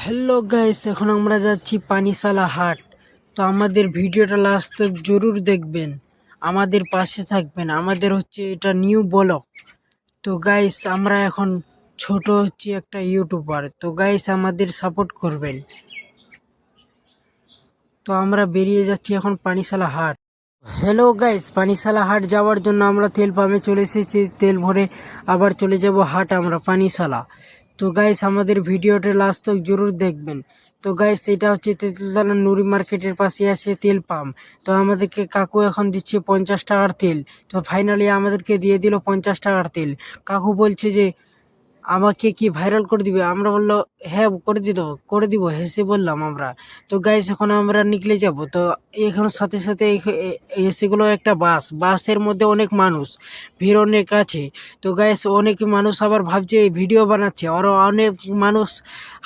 Hello guys, এখন আমরা যাচ্ছি পানিশালা হাট। তো আমাদের ভিডিওটা লাস্ট তক জরুর দেখবেন, আমাদের পাশে থাকবেন। আমাদের হচ্ছে এটা নিউ ব্লগ। তো গাইস, আমরা এখন ছোট হচ্ছে একটা ইউটিউবার। তো গাইস, আমাদের সাপোর্ট করবেন। তো আমরা বেরিয়ে যাচ্ছি এখন পানিশালা হাট। হ্যালো গাইস, পানিশালা হাট যাওয়ার জন্য আমরা তেল পাম্পে চলে এসেছি। তেল ভরে আবার চলে যাব হাট আমরা পানিশালা। তো গাইস, আমাদের ভিডিওটা লাস্ট তক জরুর দেখবেন। তো গাইস, এটা হচ্ছে তেঁতুলতলা নুরি মার্কেটের পাশে আছে তেল পাম্প। তো আমাদেরকে কাকু এখন দিচ্ছে 50 টাকার তেল। তো ফাইনালি আমাদেরকে দিয়ে দিল 50 টাকার তেল। কাকু বলছে যে আমাকে কি ভাইরাল করে দিবে? আমরা বললো হ্যাঁ করে দিব হেসে বললাম আমরা। তো গাইস, এখন আমরা নিকলে যাব। তো এখন সাথে সাথে এসে গেলো একটা বাসের মধ্যে অনেক মানুষ, ভিড় অনেক আছে। তো গাইস, অনেক মানুষ আবার ভাবছে ভিডিও বানাচ্ছে, আরও অনেক মানুষ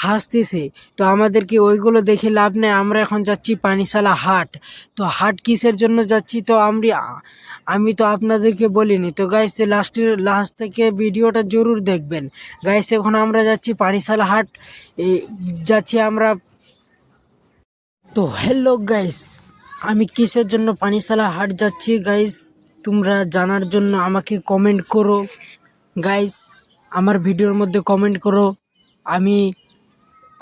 হাসতেছে। তো আমাদেরকে ওইগুলো দেখে লাভ নেই, আমরা এখন যাচ্ছি পানিশালা হাট। তো হাট কিসের জন্য যাচ্ছি তো আমি তো আপনাদেরকে বলিনি। তো গাইস, লাস্ট থেকে ভিডিওটা জরুর দেখবেন। গাইস, এখন আমরা যাচ্ছি পানিশালা হাট। যাচ্ছি আমরা। তো হ্যালো গাইস, আমি কিসের জন্য পানিশালা হাট যাচ্ছি গাইস তোমরা জানার জন্য আমাকে কমেন্ট করো। গাইস, আমার ভিডিওর মধ্যে কমেন্ট করো। আমি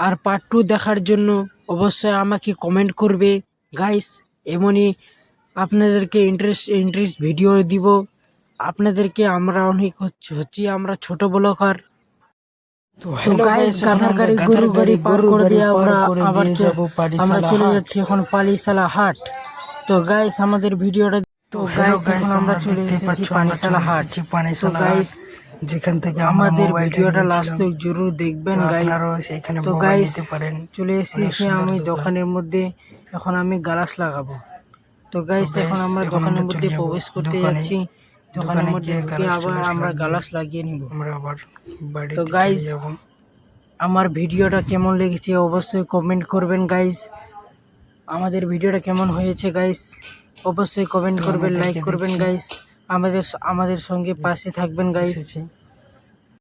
আর পার্ট 2 দেখার জন্য অবশ্যই আমাকে কমেন্ট করবে। গাইস, এমনই আপনাদেরকে ইন্টারেস্ট ভিডিও দিব আপনাদেরকে। আমরা অনেক হচ্ছি আমরা ছোট ব্লগার। তো তো গাইস, গাধার গাড়ি গরু গাড়ি পার করে দিয়ে আমরা আবার আমরা চলে যাচ্ছি এখন পানিশালা হাট। তো গাইস, আমাদের ভিডিওটা তো গাইস, এখন আমরা চলে এসেছি পানিশালা হাট। তো গাইস, যেখান থেকে আমাদের ভিডিওটা লাস্ট তক জরুর দেখবেন গাইস। তো গাইস, চলে এসেছি আমি দোকানের মধ্যে। এখন আমি গ্লাস লাগাবো। তো গাইস, এখন আমরা দোকানের মধ্যে প্রবেশ করতে যাচ্ছি। দোকানের মধ্যে ঢুকে আবার আমরা গ্লাস লাগিয়ে নিব। আমরা আবার তো গাইস, আমার ভিডিওটা কেমন লেগেছে অবশ্যই কমেন্ট করবেন গাইস। আমাদের ভিডিওটা কেমন হয়েছে গাইস অবশ্যই কমেন্ট করবেন, লাইক করবেন গাইস। আমাদের সঙ্গে পাশে থাকবেন গাইস।